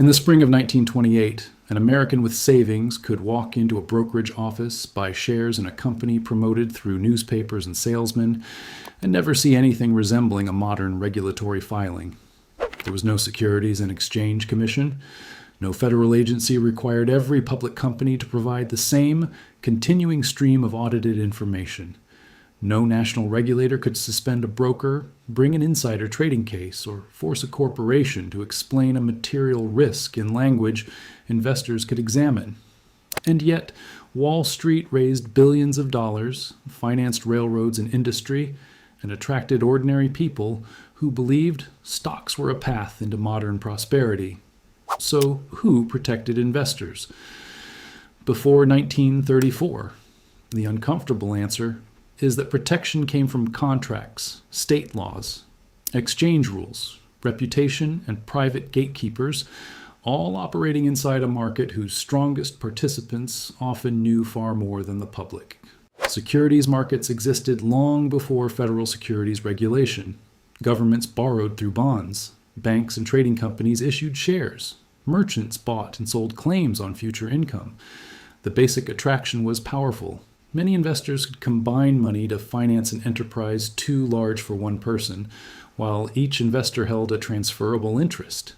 In the spring of 1928, an American with savings could walk into a brokerage office, buy shares in a company promoted through newspapers and salesmen, and never see anything resembling a modern regulatory filing. There was no Securities and Exchange Commission. No federal agency required every public company to provide the same continuing stream of audited information. No national regulator could suspend a broker, bring an insider trading case, or force a corporation to explain a material risk in language investors could examine. And yet, Wall Street raised billions of dollars, financed railroads and industry, and attracted ordinary people who believed stocks were a path into modern prosperity. So, who protected investors? Before 1934, the uncomfortable answer is that protection came from contracts, state laws, exchange rules, reputation, and private gatekeepers, all operating inside a market whose strongest participants often knew far more than the public. Securities markets existed long before federal securities regulation. Governments borrowed through bonds. Banks and trading companies issued shares. Merchants bought and sold claims on future income. The basic attraction was powerful. Many investors could combine money to finance an enterprise too large for one person, while each investor held a transferable interest.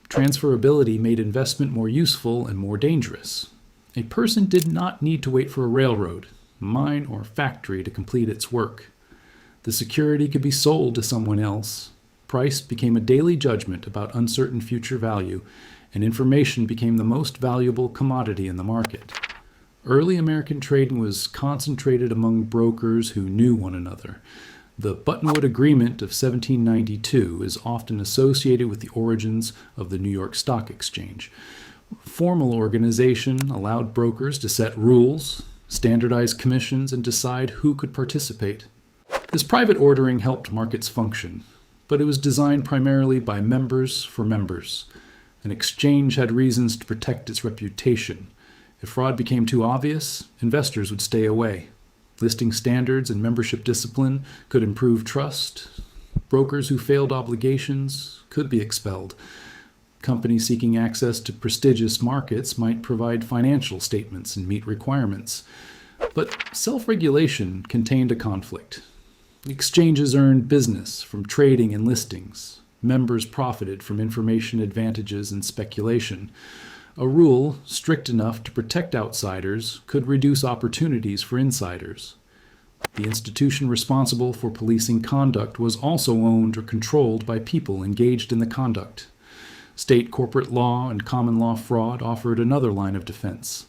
Transferability made investment more useful and more dangerous. A person did not need to wait for a railroad, mine, or factory to complete its work. The security could be sold to someone else. Price became a daily judgment about uncertain future value, and information became the most valuable commodity in the market. Early American trading was concentrated among brokers who knew one another. The Buttonwood Agreement of 1792 is often associated with the origins of the New York Stock Exchange. Formal organization allowed brokers to set rules, standardize commissions, and decide who could participate. This private ordering helped markets function, but it was designed primarily by members for members. An exchange had reasons to protect its reputation. If fraud became too obvious, investors would stay away. Listing standards and membership discipline could improve trust. Brokers who failed obligations could be expelled. Companies seeking access to prestigious markets might provide financial statements and meet requirements. But self-regulation contained a conflict. Exchanges earned business from trading and listings. Members profited from information advantages and speculation. A rule strict enough to protect outsiders could reduce opportunities for insiders. The institution responsible for policing conduct was also owned or controlled by people engaged in the conduct. State corporate law and common law fraud offered another line of defense.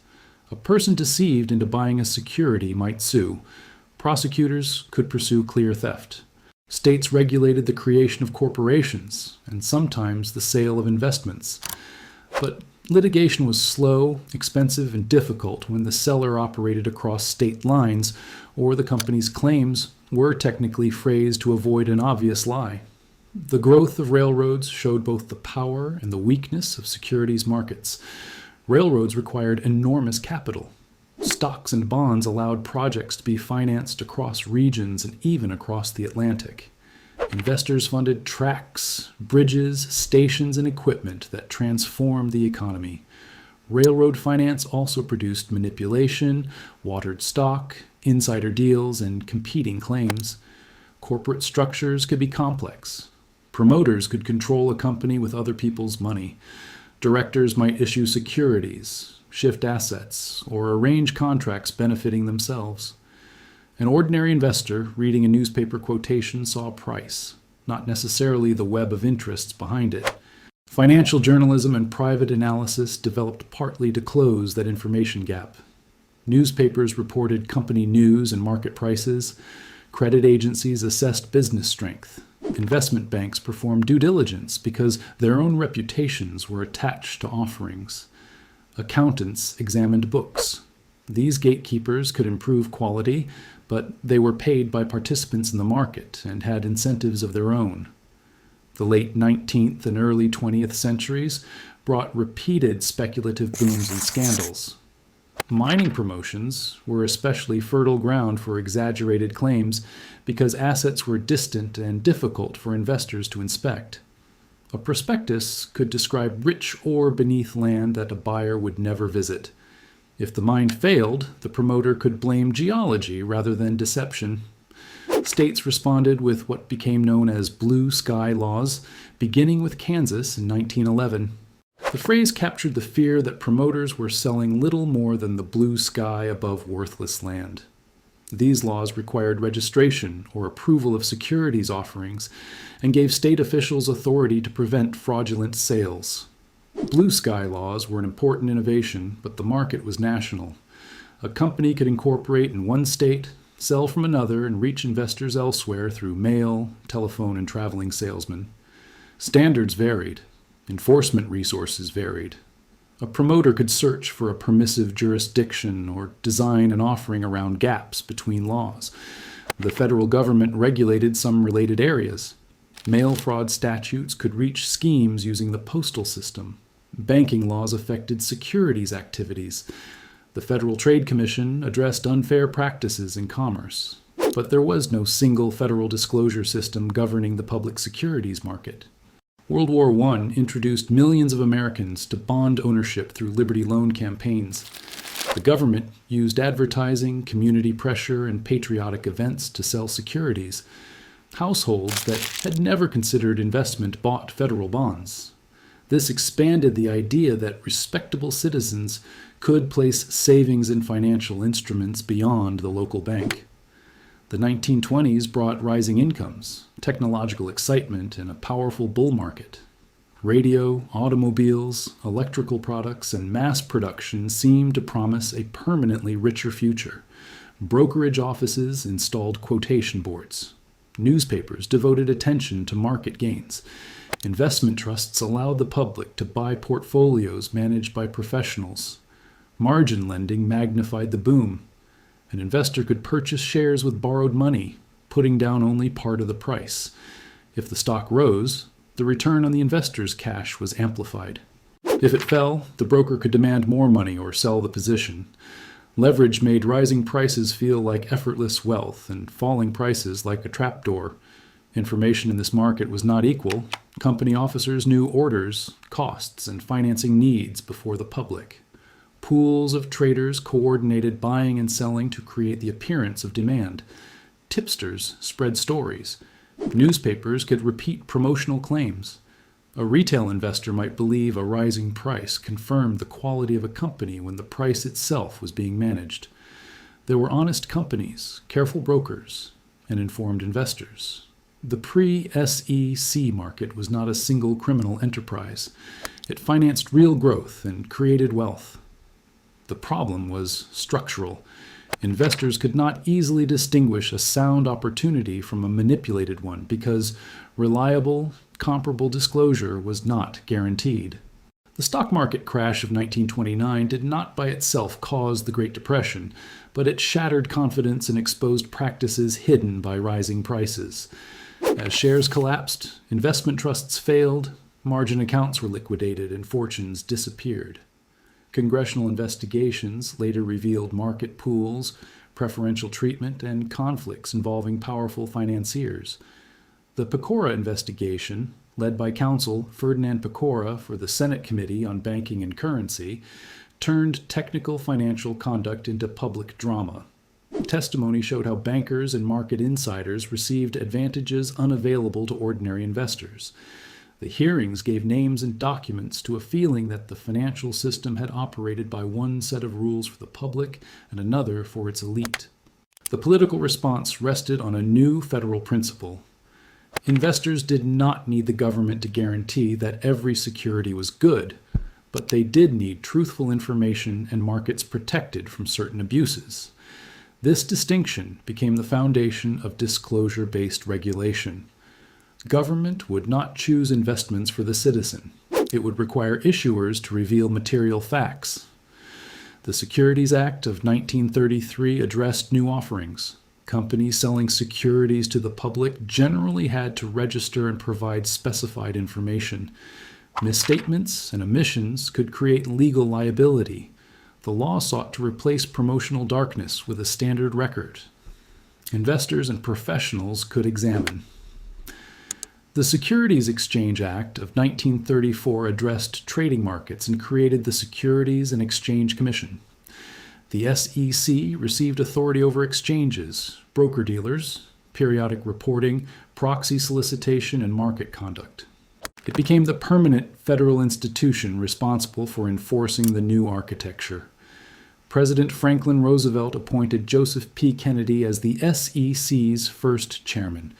A person deceived into buying a security might sue. Prosecutors could pursue clear theft. States regulated the creation of corporations and sometimes the sale of investments. But litigation was slow, expensive, and difficult when the seller operated across state lines or the company's claims were technically phrased to avoid an obvious lie. The growth of railroads showed both the power and the weakness of securities markets. Railroads required enormous capital. Stocks and bonds allowed projects to be financed across regions and even across the Atlantic. Investors funded tracks, bridges, stations, and equipment that transformed the economy. Railroad finance also produced manipulation, watered stock, insider deals, and competing claims. Corporate structures could be complex. Promoters could control a company with other people's money. Directors might issue securities, shift assets, or arrange contracts benefiting themselves. An ordinary investor reading a newspaper quotation saw a price, not necessarily the web of interests behind it. Financial journalism and private analysis developed partly to close that information gap. Newspapers reported company news and market prices. Credit agencies assessed business strength. Investment banks performed due diligence because their own reputations were attached to offerings. Accountants examined books. These gatekeepers could improve quality, but they were paid by participants in the market and had incentives of their own. The late 19th and early 20th centuries brought repeated speculative booms and scandals. Mining promotions were especially fertile ground for exaggerated claims because assets were distant and difficult for investors to inspect. A prospectus could describe rich ore beneath land that a buyer would never visit. If the mine failed, the promoter could blame geology rather than deception. States responded with what became known as blue sky laws, beginning with Kansas in 1911. The phrase captured the fear that promoters were selling little more than the blue sky above worthless land. These laws required registration or approval of securities offerings and gave state officials authority to prevent fraudulent sales. Blue sky laws were an important innovation, but the market was national. A company could incorporate in one state, sell from another, and reach investors elsewhere through mail, telephone, and traveling salesmen. Standards varied. Enforcement resources varied. A promoter could search for a permissive jurisdiction or design an offering around gaps between laws. The federal government regulated some related areas. Mail fraud statutes could reach schemes using the postal system. Banking laws affected securities activities. The Federal Trade Commission addressed unfair practices in commerce. But there was no single federal disclosure system governing the public securities market. World War I introduced millions of Americans to bond ownership through Liberty Loan campaigns. The government used advertising, community pressure, and patriotic events to sell securities. Households that had never considered investment bought federal bonds. This expanded the idea that respectable citizens could place savings in financial instruments beyond the local bank. The 1920s brought rising incomes, technological excitement, and a powerful bull market. Radio, automobiles, electrical products, and mass production seemed to promise a permanently richer future. Brokerage offices installed quotation boards. Newspapers devoted attention to market gains. Investment trusts allowed the public to buy portfolios managed by professionals. Margin lending magnified the boom. An investor could purchase shares with borrowed money, putting down only part of the price. If the stock rose, the return on the investor's cash was amplified. If it fell, the broker could demand more money or sell the position. Leverage made rising prices feel like effortless wealth and falling prices like a trapdoor. Information in this market was not equal. Company officers knew orders, costs, and financing needs before the public. Pools of traders coordinated buying and selling to create the appearance of demand. Tipsters spread stories. Newspapers could repeat promotional claims. A retail investor might believe a rising price confirmed the quality of a company when the price itself was being managed. There were honest companies, careful brokers, and informed investors. The pre-SEC market was not a single criminal enterprise. It financed real growth and created wealth. The problem was structural. Investors could not easily distinguish a sound opportunity from a manipulated one because reliable, comparable disclosure was not guaranteed. The stock market crash of 1929 did not by itself cause the Great Depression, but it shattered confidence and exposed practices hidden by rising prices. As shares collapsed, investment trusts failed, margin accounts were liquidated, and fortunes disappeared. Congressional investigations later revealed market pools, preferential treatment, and conflicts involving powerful financiers. The Pecora investigation, led by counsel Ferdinand Pecora for the Senate Committee on Banking and Currency, turned technical financial conduct into public drama. Testimony showed how bankers and market insiders received advantages unavailable to ordinary investors. The hearings gave names and documents to a feeling that the financial system had operated by one set of rules for the public and another for its elite. The political response rested on a new federal principle. Investors did not need the government to guarantee that every security was good, but they did need truthful information and markets protected from certain abuses. This distinction became the foundation of disclosure-based regulation. Government would not choose investments for the citizen. It would require issuers to reveal material facts. The Securities Act of 1933 addressed new offerings. Companies selling securities to the public generally had to register and provide specified information. Misstatements and omissions could create legal liability. The law sought to replace promotional darkness with a standard record. Investors and professionals could examine. The Securities Exchange Act of 1934 addressed trading markets and created the Securities and Exchange Commission. The SEC received authority over exchanges, broker-dealers, periodic reporting, proxy solicitation, and market conduct. It became the permanent federal institution responsible for enforcing the new architecture. President Franklin Roosevelt appointed Joseph P. Kennedy as the SEC's first chairman.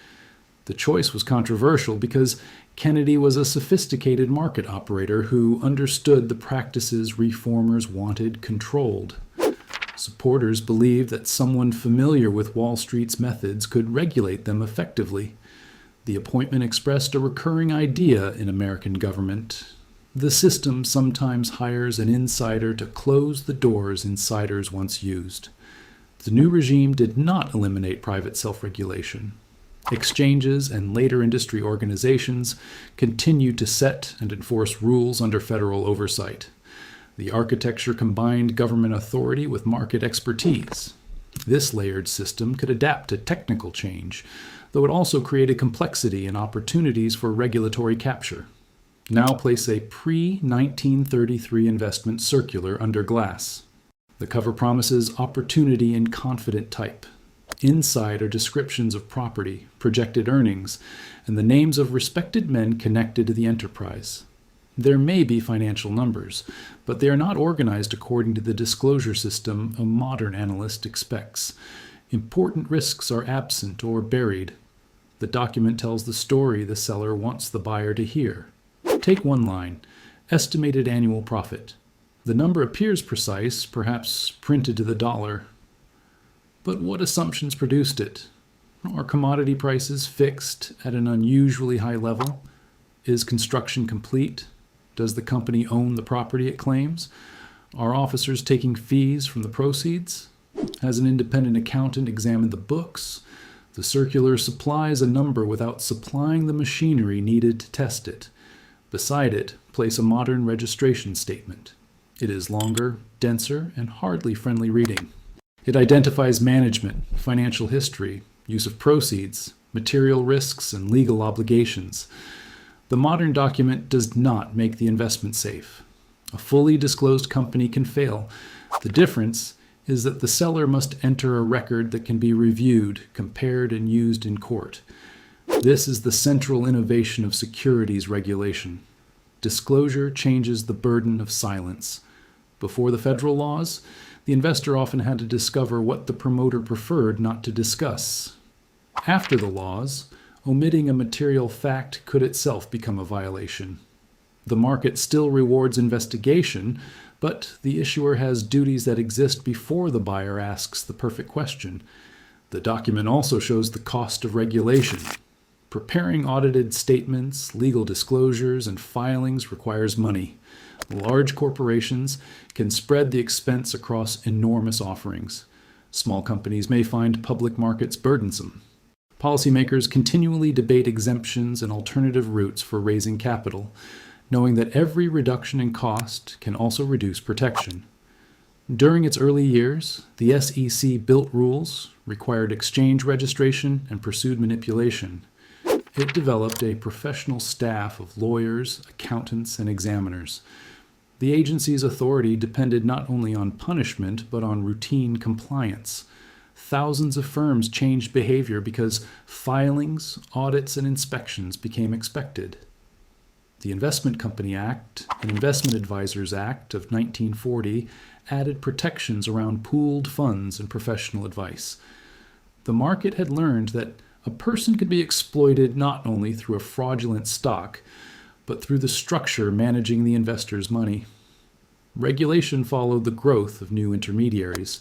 The choice was controversial because Kennedy was a sophisticated market operator who understood the practices reformers wanted controlled. Supporters believed that someone familiar with Wall Street's methods could regulate them effectively. The appointment expressed a recurring idea in American government. The system sometimes hires an insider to close the doors insiders once used. The new regime did not eliminate private self-regulation. Exchanges and later industry organizations continued to set and enforce rules under federal oversight. The architecture combined government authority with market expertise. This layered system could adapt to technical change, though it also created complexity and opportunities for regulatory capture. Now place a pre-1933 investment circular under glass. The cover promises opportunity in confident type. Inside are descriptions of property, projected earnings, and the names of respected men connected to the enterprise. There may be financial numbers, but they are not organized according to the disclosure system a modern analyst expects. Important risks are absent or buried. The document tells the story the seller wants the buyer to hear. Take one line, estimated annual profit. The number appears precise, perhaps printed to the dollar. But what assumptions produced it? Are commodity prices fixed at an unusually high level? Is construction complete? Does the company own the property it claims? Are officers taking fees from the proceeds? Has an independent accountant examined the books? The circular supplies a number without supplying the machinery needed to test it. Beside it, place a modern registration statement. It is longer, denser, and hardly friendly reading. It identifies management, financial history, use of proceeds, material risks, and legal obligations. The modern document does not make the investment safe. A fully disclosed company can fail. The difference is that the seller must enter a record that can be reviewed, compared, and used in court. This is the central innovation of securities regulation. Disclosure changes the burden of silence. Before the federal laws, the investor often had to discover what the promoter preferred not to discuss. After the laws, omitting a material fact could itself become a violation. The market still rewards investigation, but the issuer has duties that exist before the buyer asks the perfect question. The document also shows the cost of regulation. Preparing audited statements, legal disclosures, and filings requires money. Large corporations can spread the expense across enormous offerings. Small companies may find public markets burdensome. Policymakers continually debate exemptions and alternative routes for raising capital, knowing that every reduction in cost can also reduce protection. During its early years, the SEC built rules, required exchange registration, and pursued manipulation. It developed a professional staff of lawyers, accountants, and examiners. The agency's authority depended not only on punishment, but on routine compliance. Thousands of firms changed behavior because filings, audits, and inspections became expected. The Investment Company Act and Investment Advisors Act of 1940 added protections around pooled funds and professional advice. The market had learned that a person could be exploited not only through a fraudulent stock, but through the structure managing the investor's money. Regulation followed the growth of new intermediaries.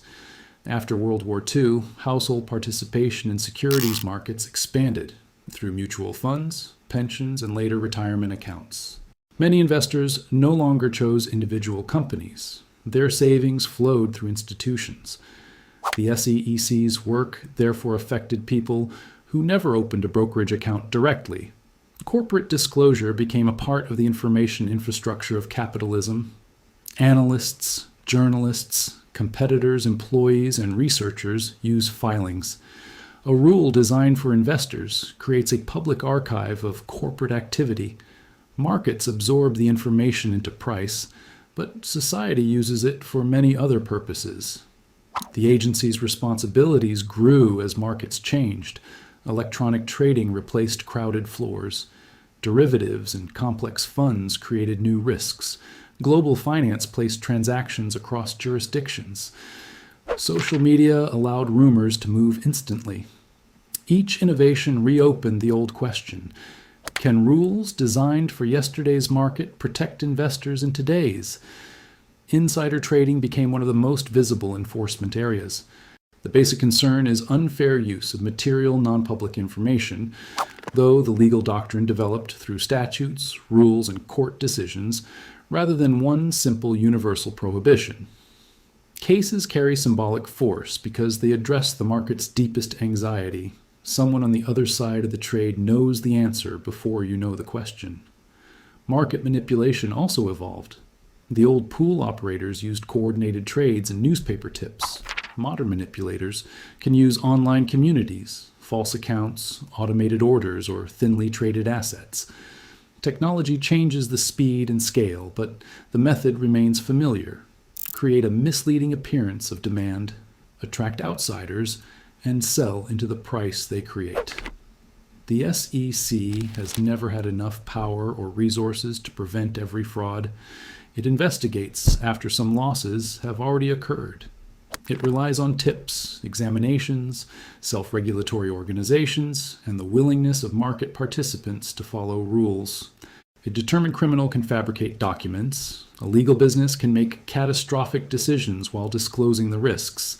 After World War II, household participation in securities markets expanded through mutual funds, pensions, and later retirement accounts. Many investors no longer chose individual companies. Their savings flowed through institutions. The SEC's work therefore affected people who never opened a brokerage account directly. Corporate disclosure became a part of the information infrastructure of capitalism. Analysts, journalists, competitors, employees, and researchers use filings. A rule designed for investors creates a public archive of corporate activity. Markets absorb the information into price, but society uses it for many other purposes. The agency's responsibilities grew as markets changed. Electronic trading replaced crowded floors. Derivatives and complex funds created new risks. Global finance placed transactions across jurisdictions. Social media allowed rumors to move instantly. Each innovation reopened the old question: can rules designed for yesterday's market protect investors in today's? Insider trading became one of the most visible enforcement areas. The basic concern is unfair use of material non-public information, though the legal doctrine developed through statutes, rules, and court decisions, rather than one simple universal prohibition. Cases carry symbolic force because they address the market's deepest anxiety. Someone on the other side of the trade knows the answer before you know the question. Market manipulation also evolved. The old pool operators used coordinated trades and newspaper tips. Modern manipulators can use online communities, false accounts, automated orders, or thinly traded assets. Technology changes the speed and scale, but the method remains familiar. Create a misleading appearance of demand, attract outsiders, and sell into the price they create. The SEC has never had enough power or resources to prevent every fraud. It investigates after some losses have already occurred. It relies on tips, examinations, self-regulatory organizations, and the willingness of market participants to follow rules. A determined criminal can fabricate documents. A legal business can make catastrophic decisions while disclosing the risks.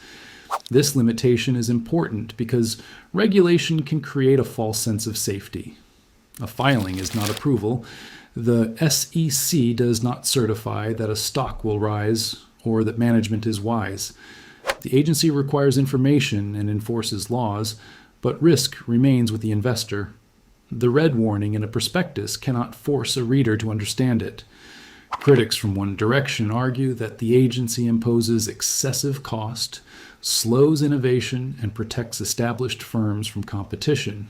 This limitation is important because regulation can create a false sense of safety. A filing is not approval. The SEC does not certify that a stock will rise or that management is wise. The agency requires information and enforces laws, but risk remains with the investor. The red warning in a prospectus cannot force a reader to understand it. Critics from one direction argue that the agency imposes excessive cost, slows innovation, and protects established firms from competition.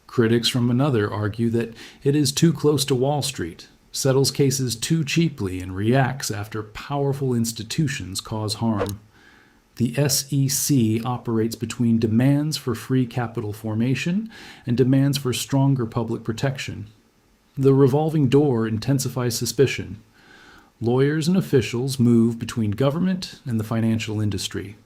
Critics from another argue that it is too close to Wall Street, settles cases too cheaply, and reacts after powerful institutions cause harm. The SEC operates between demands for free capital formation and demands for stronger public protection. The revolving door intensifies suspicion. Lawyers and officials move between government and the financial industry.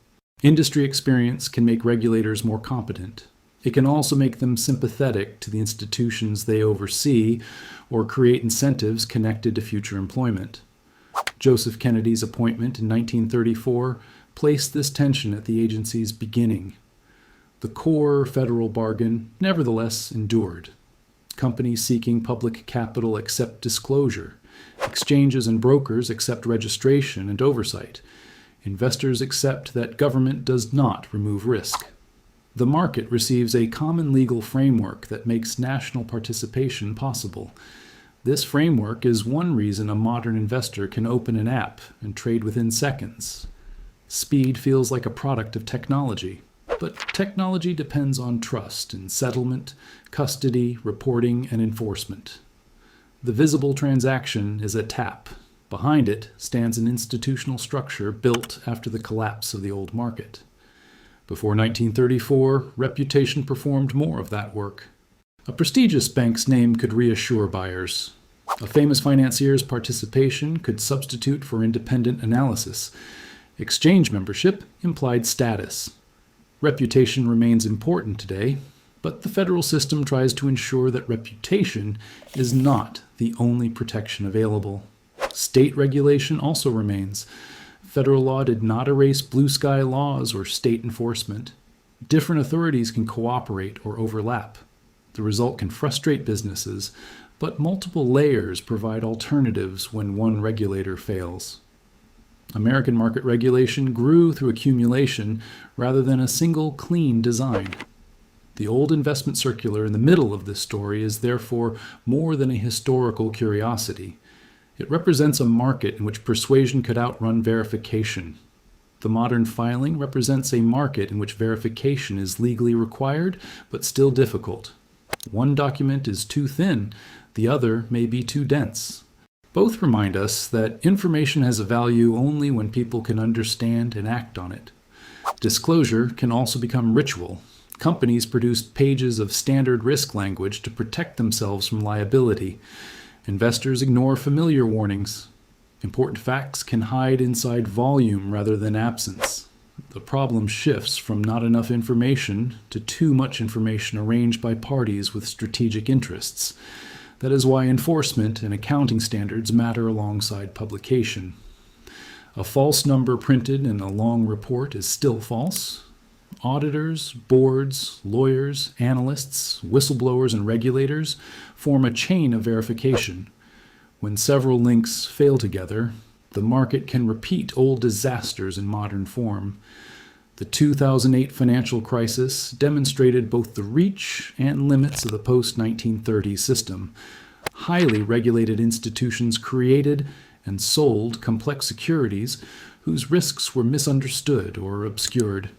Industry experience can make regulators more competent. It can also make them sympathetic to the institutions they oversee or create incentives connected to future employment. Joseph Kennedy's appointment in 1934 placed this tension at the agency's beginning. The core federal bargain nevertheless endured. Companies seeking public capital accept disclosure. Exchanges and brokers accept registration and oversight. Investors accept that government does not remove risk. The market receives a common legal framework that makes national participation possible. This framework is one reason a modern investor can open an app and trade within seconds. Speed feels like a product of technology, but technology depends on trust in settlement, custody, reporting, and enforcement. The visible transaction is a tap. Behind it stands an institutional structure built after the collapse of the old market. Before 1934, reputation performed more of that work. A prestigious bank's name could reassure buyers. A famous financier's participation could substitute for independent analysis. Exchange membership implied status. Reputation remains important today, but the federal system tries to ensure that reputation is not the only protection available. State regulation also remains. Federal law did not erase blue sky laws or state enforcement. Different authorities can cooperate or overlap. The result can frustrate businesses, but multiple layers provide alternatives when one regulator fails. American market regulation grew through accumulation rather than a single clean design. The old investment circular in the middle of this story is therefore more than a historical curiosity. It represents a market in which persuasion could outrun verification. The modern filing represents a market in which verification is legally required, but still difficult. One document is too thin, the other may be too dense. Both remind us that information has a value only when people can understand and act on it. Disclosure can also become ritual. Companies produce pages of standard risk language to protect themselves from liability. Investors ignore familiar warnings. Important facts can hide inside volume rather than absence. The problem shifts from not enough information to too much information arranged by parties with strategic interests. That is why enforcement and accounting standards matter alongside publication. A false number printed in a long report is still false. Auditors, boards, lawyers, analysts, whistleblowers, and regulators form a chain of verification. When several links fail together, the market can repeat old disasters in modern form. The 2008 financial crisis demonstrated both the reach and limits of the post-1930 system. Highly regulated institutions created and sold complex securities whose risks were misunderstood or obscured.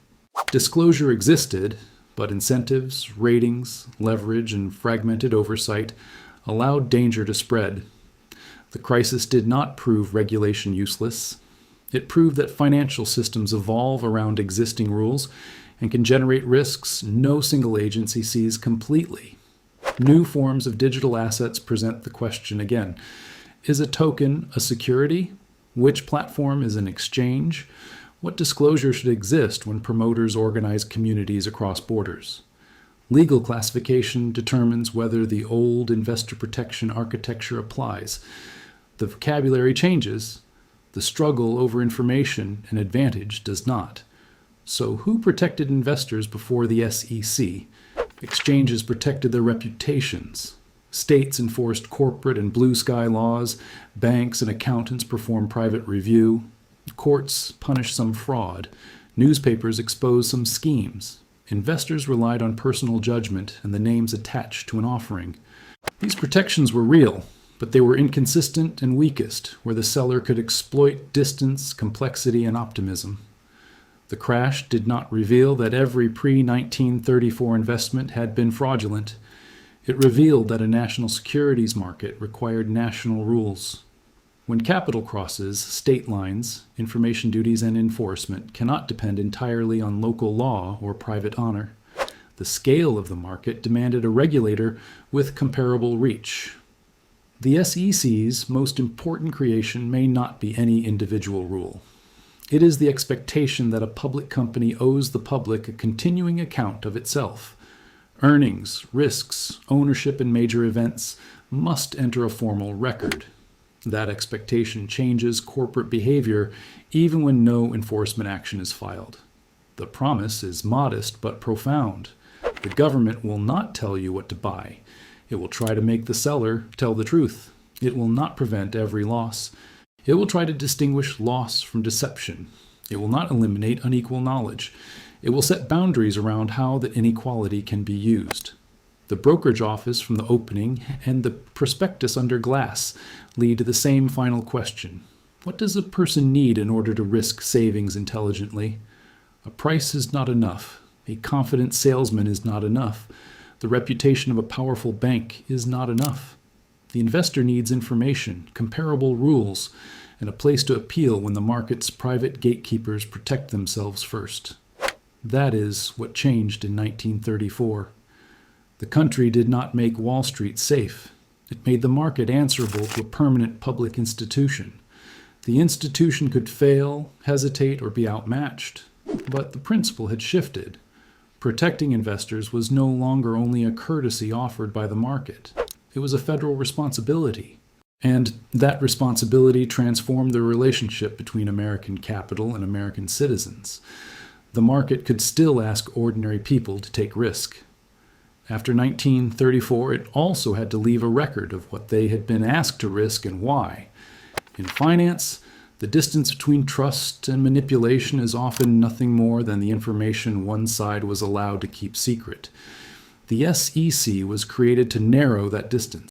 Disclosure existed, but incentives, ratings, leverage, and fragmented oversight allowed danger to spread. The crisis did not prove regulation useless. It proved that financial systems evolve around existing rules and can generate risks no single agency sees completely. New forms of digital assets present the question again. Is a token a security? Which platform is an exchange? What disclosure should exist when promoters organize communities across borders? Legal classification determines whether the old investor protection architecture applies. The vocabulary changes. The struggle over information and advantage does not. So who protected investors before the SEC? Exchanges protected their reputations. States enforced corporate and blue sky laws. Banks and accountants performed private review. Courts punished some fraud. Newspapers exposed some schemes. Investors relied on personal judgment and the names attached to an offering. These protections were real, but they were inconsistent and weakest, where the seller could exploit distance, complexity, and optimism. The crash did not reveal that every pre-1934 investment had been fraudulent. It revealed that a national securities market required national rules. When capital crosses state lines, information duties and enforcement cannot depend entirely on local law or private honor. The scale of the market demanded a regulator with comparable reach. The SEC's most important creation may not be any individual rule. It is the expectation that a public company owes the public a continuing account of itself. Earnings, risks, ownership, and major events must enter a formal record. That expectation changes corporate behavior even when no enforcement action is filed. The promise is modest but profound. The government will not tell you what to buy. It will try to make the seller tell the truth. It will not prevent every loss. It will try to distinguish loss from deception. It will not eliminate unequal knowledge. It will set boundaries around how that inequality can be used. The brokerage office from the opening and the prospectus under glass lead to the same final question. What does a person need in order to risk savings intelligently? A price is not enough. A confident salesman is not enough. The reputation of a powerful bank is not enough. The investor needs information, comparable rules, and a place to appeal when the market's private gatekeepers protect themselves first. That is what changed in 1934. The country did not make Wall Street safe. It made the market answerable to a permanent public institution. The institution could fail, hesitate, or be outmatched. But the principle had shifted. Protecting investors was no longer only a courtesy offered by the market. It was a federal responsibility. And that responsibility transformed the relationship between American capital and American citizens. The market could still ask ordinary people to take risk. After 1934, it also had to leave a record of what they had been asked to risk and why. In finance, the distance between trust and manipulation is often nothing more than the information one side was allowed to keep secret. The SEC was created to narrow that distance.